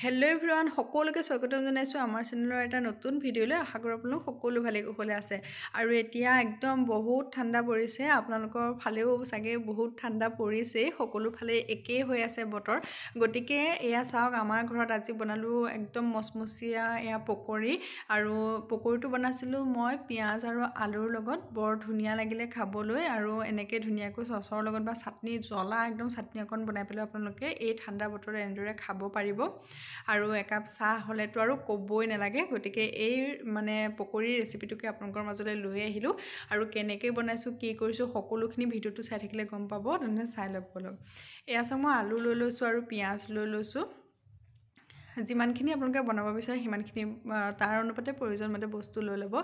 Hello' everyone সকলোকে স্বাগতম জনাইছোঁ আমাৰ চেনেলৰ এটা নতুন ভিডিঅ'লৈ। আশা কৰোঁ আপোনালোক সকলো ভালে কুশলে আছে। আৰু এতিয়া একদম বহুত ঠাণ্ডা পৰিছে, আপোনালোকৰ ফালেও চাগে বহুত ঠাণ্ডা পৰিছে, সকলো ফালে একেই হৈ আছে বতৰ। গতিকে এয়া চাওক, আমাৰ ঘৰত আজি বনালোঁ একদম মচমচীয়া এয়া পকৰি। আৰু পকৰিটো বনাইছিলোঁ মই পিঁয়াজ আৰু আলুৰ লগত, বৰ ধুনীয়া লাগিলে খাবলৈ। আৰু এনেকৈ ধুনীয়াকৈ চচৰ লগত বা চাটনি, জ্বলা একদম চাটনি অকণ বনাই পেলাই আপোনালোকে এই ঠাণ্ডা বতৰত এনেদৰে খাব পাৰিব। আৰু একাপ চাহ হ'লেতো আৰু ক'বই নালাগে। গতিকে এই পকৰিৰ ৰেচিপিটোকে আপোনালোকৰ মাজলৈ লৈ আহিলোঁ। আৰু কেনেকৈ বনাইছোঁ, কি কৰিছোঁ, সকলোখিনি ভিডিঅ'টো চাই থাকিলে গম পাব, তেনেহ'লে চাই ল'ব। এয়া চাওক, মই আলু লৈ লৈছোঁ আৰু পিঁয়াজ লৈ লৈছোঁ। যিমানখিনি আপোনালোকে বনাব বিচাৰে সিমানখিনি তাৰ অনুপাতে প্ৰয়োজন মতে বস্তু লৈ ল'ব।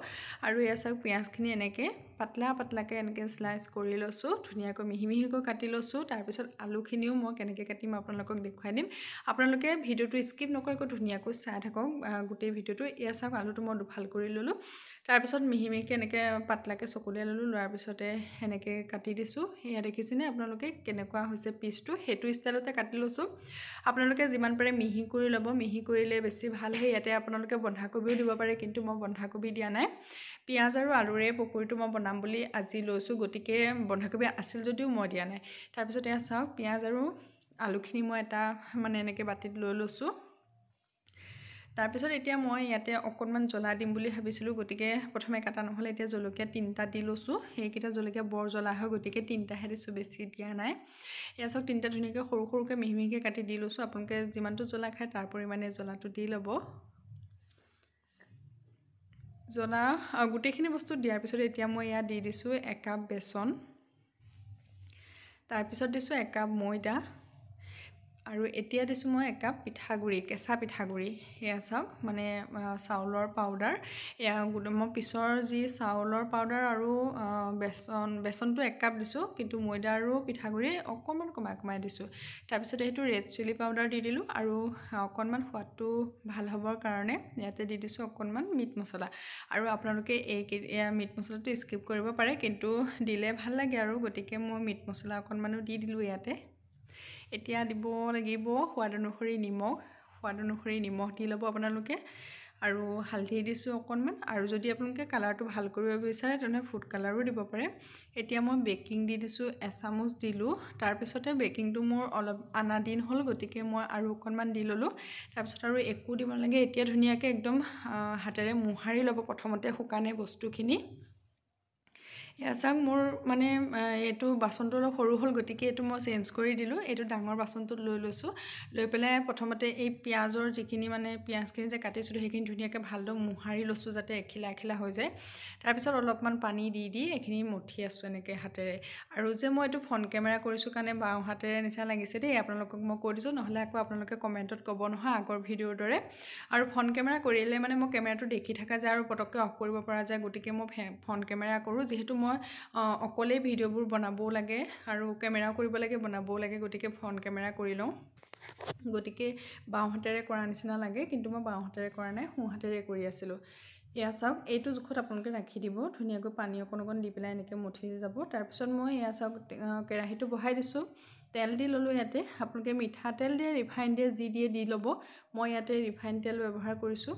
আৰু এয়া চাওক, পিঁয়াজখিনি এনেকৈ পাতলা পাতলাকৈ এনেকৈ স্লাইচ কৰি লৈছোঁ, ধুনীয়াকৈ মিহি মিহিকৈ কাটি লৈছোঁ। তাৰপিছত আলুখিনিও মই কেনেকৈ কাটিম আপোনালোকক দেখুৱাই দিম। আপোনালোকে ভিডিঅ'টো স্কিপ নকৰাকৈ ধুনীয়াকৈ চাই থাকক গোটেই ভিডিঅ'টো। এয়া চাওক, আলুটো মই দুফাল কৰি ল'লোঁ। তাৰপিছত মিহি মিহিকৈ এনেকৈ পাতলাকৈ চকলিয়াই ল'লোঁ। লোৱাৰ পিছতে এনেকৈ কাটি দিছোঁ। এয়া দেখিছেনে আপোনালোকে কেনেকুৱা হৈছে পিচটো, সেইটো ষ্টাইলতে কাটি লৈছোঁ। আপোনালোকে যিমান পাৰে মিহি কৰি ল'ব, মিহি কৰিলে বেছি ভাল হয়। ইয়াতে আপোনালোকে বন্ধাকবিও দিব পাৰে, কিন্তু মই বন্ধাকবি দিয়া নাই। পিঁয়াজ আৰু আলুৰে পকৰিটো মই বনাম বুলি আজি লৈছোঁ, গতিকে বন্ধাকবি আছিল যদিও মই দিয়া নাই। তাৰপিছত এয়া চাওক, পিঁয়াজ আৰু আলুখিনি মই এটা এনেকৈ বাতিত লৈ লৈছোঁ। তাৰপিছত এতিয়া মই ইয়াতে অকণমান জ্বলা দিম বুলি ভাবিছিলোঁ, গতিকে প্ৰথমে কাটা নহ'লে এতিয়া জলকীয়া 3টা দি লৈছোঁ। সেইকেইটা জলকীয়া বৰ জ্বলা হয়, গতিকে 3টাহে দিছোঁ, বেছি দিয়া নাই। এয়া চাওক, 3টা ধুনীয়াকৈ সৰু সৰুকৈ মিহি মিহিকৈ কাটি দি লৈছোঁ। আপোনালোকে যিমানটো জ্বলা খায় তাৰ পৰিমাণে জ্বলাটো দি ল'ব। জ্বলা গোটেইখিনি বস্তু দিয়াৰ পিছত এতিয়া মই ইয়াত দি দিছোঁ একাপ বেচন। তাৰপিছত দিছোঁ একাপ ময়দা। আৰু এতিয়া দিছোঁ মই একাপ পিঠাগুড়ি, কেঁচা পিঠাগুড়ি। এয়া চাওক, চাউলৰ পাউডাৰ। এয়া মই পিছৰ যি চাউলৰ পাউডাৰ আৰু বেচনটো একাপ দিছোঁ, কিন্তু ময়দা আৰু পিঠাগুড়ি অকণমান কমাই দিছোঁ। তাৰপিছত সেইটো ৰেড চিলি পাউডাৰ দি দিলোঁ। আৰু অকণমান সোৱাদটো ভাল হ'বৰ কাৰণে ইয়াতে দি দিছোঁ অকণমান মিট মছলা। আৰু আপোনালোকে এয়া মিট মছলাটো স্কিপ কৰিব পাৰে, কিন্তু দিলে ভাল লাগে আৰু, গতিকে মই মিট মছলা অকণমানো দি দিলোঁ ইয়াতে। এতিয়া দিব লাগিব সোৱাদ অনুসৰি নিমখ দি ল'ব আপোনালোকে। আৰু হালধি দিছোঁ অকণমান। আৰু যদি আপোনালোকে কালাৰটো ভাল কৰিব বিচাৰে তেনেহ'লে ফুড কালাৰো দিব পাৰে। এতিয়া মই বেকিং দি দিছোঁ, এচামুচ দিলোঁ। তাৰপিছতে বেকিংটো মোৰ অলপ আনা দিন হ'ল, গতিকে মই আৰু অকণমান দি ল'লোঁ। তাৰপিছত আৰু একো দিব নালাগে। এতিয়া ধুনীয়াকৈ একদম হাতেৰে মোহাৰি ল'ব প্ৰথমতে শুকানে বস্তুখিনি। এয়া চাওক, মোৰ এইটো বাচনটো অলপ সৰু হ'ল, গতিকে এইটো মই চেঞ্জ কৰি দিলোঁ। এইটো ডাঙৰ বাচনটোত লৈ লৈছোঁ। লৈ পেলাই প্ৰথমতে এই পিঁয়াজৰ যিখিনি পিঁয়াজখিনি যে কাটিছিলোঁ সেইখিনি ধুনীয়াকৈ ভালদৰে মোহাৰি লৈছোঁ, যাতে এখিলা এখিলা হৈ যায়। তাৰপিছত অলপমান পানী দি এইখিনি মঠি আছোঁ এনেকৈ হাতেৰে। আৰু যে মই এইটো ফ্ৰণ্ট কেমেৰা কৰিছোঁ কাৰণে বাওঁ হাতেৰে নিচিনা লাগিছে দেই, আপোনালোকক মই কৈ দিছোঁ, নহ'লে আকৌ আপোনালোকে কমেণ্টত ক'ব নহয় আগৰ ভিডিঅ'ৰ দৰে। আৰু ফ্ৰণ্ট কেমেৰা কৰিলে মই কেমেৰাটো দেখি থকা যায় আৰু পটককৈ অফ কৰিব পৰা যায়, গতিকে মই ফ্ৰণ্ট কেমেৰা কৰোঁ। যিহেতু মই অকলেই ভিডিঅ'বোৰ বনাবও লাগে আৰু কেমেৰাও কৰিব লাগে, বনাবও লাগে, গতিকে ফ্ৰণ্ট কেমেৰা কৰি লওঁ। গতিকে বাওঁ হাতেৰে কৰা নিচিনা লাগে, কিন্তু মই বাওঁ হাতেৰে কৰা নাই, সোঁ হাতেৰে কৰি আছিলোঁ। এয়া চাওক, এইটো জোখত আপোনালোকে ৰাখি দিব, ধুনীয়াকৈ পানী অকণ দি পেলাই এনেকৈ মঠি যাব। তাৰপিছত মই এয়া চাওক, কেৰাহীটো বহাই দিছোঁ, তেল দি ল'লোঁ ইয়াতে। আপোনালোকে মিঠাতেল দিয়ে, ৰিফাইন দিয়ে, যি দিয়ে দি ল'ব। মই ইয়াতে ৰিফাইন তেল ব্যৱহাৰ কৰিছোঁ।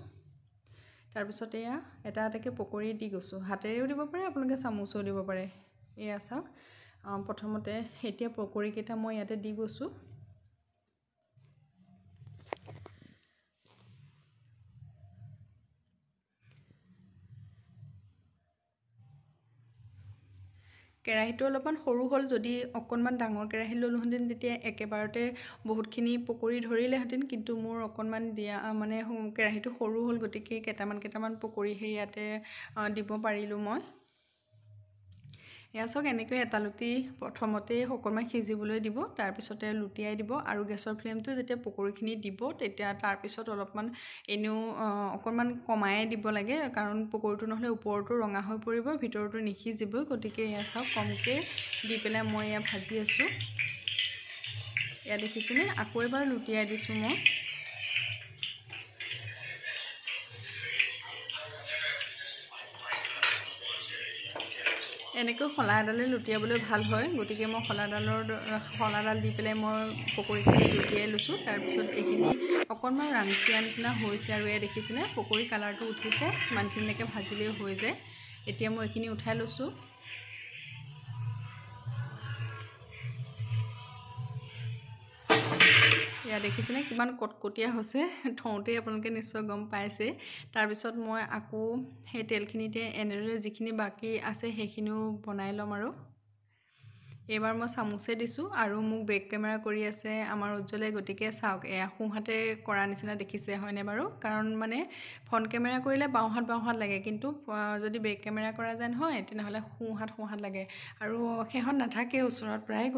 তাৰপিছত এয়া এটা এটাকৈ পকৰি দি গৈছোঁ, হাতেৰেও দিব পাৰে, আপোনালোকে চামুচেও দিব পাৰে। এয়া চাওক, প্ৰথমতে এতিয়া পকৰিকেইটা মই ইয়াতে দি গৈছোঁ। কেৰাহীটো অলপমান সৰু হ'ল, যদি অকণমান ডাঙৰ কেৰাহী ল'লোহেঁতেন তেতিয়া একেবাৰতে বহুতখিনি পকৰি ধৰিলেহেঁতেন, কিন্তু মোৰ অকণমান কেৰাহীটো সৰু হ'ল, গতিকে কেইটামান পকৰিহে ইয়াতে দিব পাৰিলোঁ মই। এয়া চাওক, এনেকৈ এটা লুটি প্ৰথমতেই অকণমান সিজিবলৈ দিব, তাৰপিছতে লুটিয়াই দিব। আৰু গেছৰ ফ্লেমটো যেতিয়া পকৰিখিনি দিব তেতিয়া তাৰপিছত অলপমান এনেও অকণমান কমাই দিব লাগে, কাৰণ পকৰিটো নহ'লে ওপৰতো ৰঙা হৈ পৰিব, ভিতৰতো নিসিজিবই। গতিকে এয়া চাওক, কমকৈ দি পেলাই মই এয়া ভাজি আছোঁ। এয়া দেখিছেনে, আকৌ এবাৰ লুটিয়াই দিছোঁ মই। এনেকৈ শলাডালে লুটিয়াবলৈ ভাল হয়, গতিকে মই শলাডাল দি পেলাই মই পকৰীখিনি লুটিয়াই লৈছোঁ। তাৰপিছত এইখিনি অকণমান ৰাংচিয়া নিচিনা হৈছে আৰু এয়া দেখিছেনে পকৰী কালাৰটো উঠিছে, ইমানখিনিলৈকে ভাজিলেই হৈ যায়। এতিয়া মই এইখিনি উঠাই লৈছোঁ। এয়া দেখিছেনে কিমান কটকটীয়া হৈছে, থওঁতেই আপোনালোকে নিশ্চয় গম পাইছে। তাৰপিছত মই আকৌ সেই তেলখিনিতে এনেদৰে যিখিনি বাকী আছে সেইখিনিও বনাই ল'ম। আৰু এইবাৰ মই চামুচে দিছোঁ আৰু মোক বেক কেমেৰা কৰি আছে আমাৰ উজ্জ্বলে, গতিকে চাওক এয়া সোঁহাতে কৰা নিচিনা দেখিছে হয়নে বাৰু? কাৰণ মানে ফ্ৰণ্ট কেমেৰা কৰিলে বাওঁহাত লাগে, কিন্তু যদি বেক কেমেৰা কৰা যায় নহয় তেনেহ'লে সোঁহাত লাগে আৰু সেইখন নাথাকে ওচৰত প্ৰায়।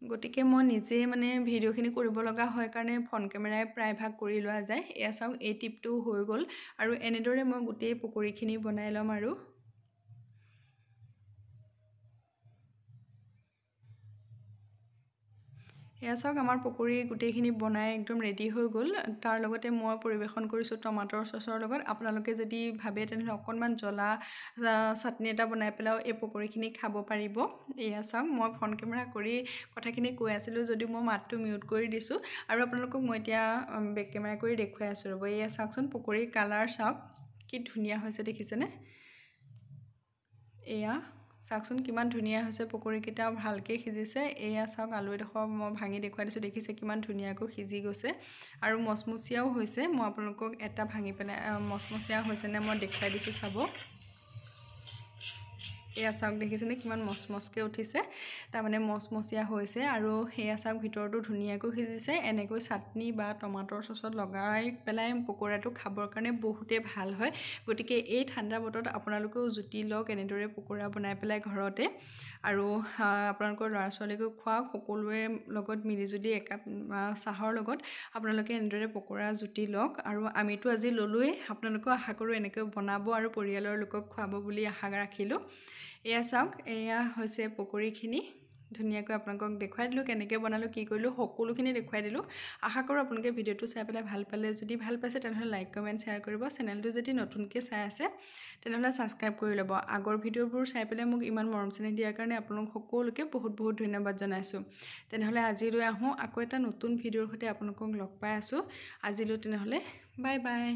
গতিকে মই নিজেই মানে ভিডিঅ'খিনি কৰিব লগা হয় কাৰণে ফ্ৰণ্ট কেমেৰাই প্ৰায়ভাগ কৰি লোৱা যায়। এয়া চাওক এই টিপটো হৈ গ'ল আৰু এনেদৰে মই গোটেই পকৰীখিনি বনাই ল'ম। আৰু এয়া চাওক আমাৰ পকৰী গোটেইখিনি বনাই একদম ৰেডি হৈ গ'ল। তাৰ লগতে মই পৰিৱেশন কৰিছোঁ টমাটৰ চচৰ লগত। আপোনালোকে যদি ভাবে তেনেহ'লে অকণমান জ্বলা চাটনি এটা বনাই পেলাইও এই পকৰীখিনি খাব পাৰিব। এয়া চাওক মই ফ্ৰণ্ট কেমেৰা কৰি কথাখিনি কৈ আছিলোঁ যদিও মই মাতটো মিউট কৰি দিছোঁ আৰু আপোনালোকক মই এতিয়া বেক কেমেৰা কৰি দেখুৱাই আছোঁ ৰ'ব। এয়া চাওকচোন পকৰীৰ কালাৰ চাওক কি ধুনীয়া হৈছে দেখিছেনে? এয়া চাওকচোন কিমান ধুনীয়া হৈছে, পকৰীকেইটাও ভালকৈ সিজিছে। এয়া চাওক আলু এডোখৰ মই ভাঙি দেখুৱাই দিছোঁ, দেখিছে কিমান ধুনীয়াকৈ সিজি গৈছে আৰু মচমচীয়াও হৈছে। মই আপোনালোকক এটা ভাঙি পেলাই মচমচীয়া হৈছেনে মই দেখুৱাই দিছোঁ চাব। এয়া চাওক দেখিছেনে কিমান মচমচকৈ উঠিছে, তাৰমানে মচমচীয়া হৈছে আৰু সেয়া চাওক ভিতৰতো ধুনীয়াকৈ সিজিছে। এনেকৈ চাটনি বা টমাটৰ চচত লগাই পেলাই পকোৰাটো খাবৰ কাৰণে বহুতেই ভাল হয়। গতিকে এই ঠাণ্ডা বতৰত আপোনালোকেও জুতি লওক এনেদৰে পকোৰা বনাই পেলাই ঘৰতে, আৰু আপোনালোকৰ ল'ৰা ছোৱালীকো খুৱাওক। সকলোৰে লগত মিলিজুলি একাপ চাহৰ লগত আপোনালোকে এনেদৰে পকোৰা জুতি লওক। আৰু আমিতো আজি ল'লোৱেই, আপোনালোকেও আশা কৰোঁ এনেকৈ বনাব আৰু পৰিয়ালৰ লোকক খুৱাব বুলি আশা ৰাখিলোঁ। এয়া চাওক এয়া হৈছে পকৰীখিনি, ধুনীয়াকৈ আপোনালোকক দেখুৱাই দিলোঁ কেনেকৈ বনালোঁ, কি কৰিলোঁ, সকলোখিনি দেখুৱাই দিলোঁ। আশা কৰোঁ আপোনালোকে ভিডিঅ'টো চাই পেলাই ভাল পালে। যদি ভাল পাইছে তেনেহ'লে লাইক কমেণ্ট শ্বেয়াৰ কৰিব। চেনেলটো যদি নতুনকৈ চাই আছে তেনেহ'লে ছাবস্ক্ৰাইব কৰি ল'ব। আগৰ ভিডিঅ'বোৰ চাই পেলাই মোক ইমান মৰম চেনেহ দিয়াৰ কাৰণে আপোনালোক সকলোকে বহুত ধন্যবাদ জনাইছোঁ। তেনেহ'লে আজিলৈ আহোঁ, আকৌ এটা নতুন ভিডিঅ'ৰ সৈতে আপোনালোকক লগ পাই আছোঁ। আজিলৈ তেনেহ'লে বাই বাই।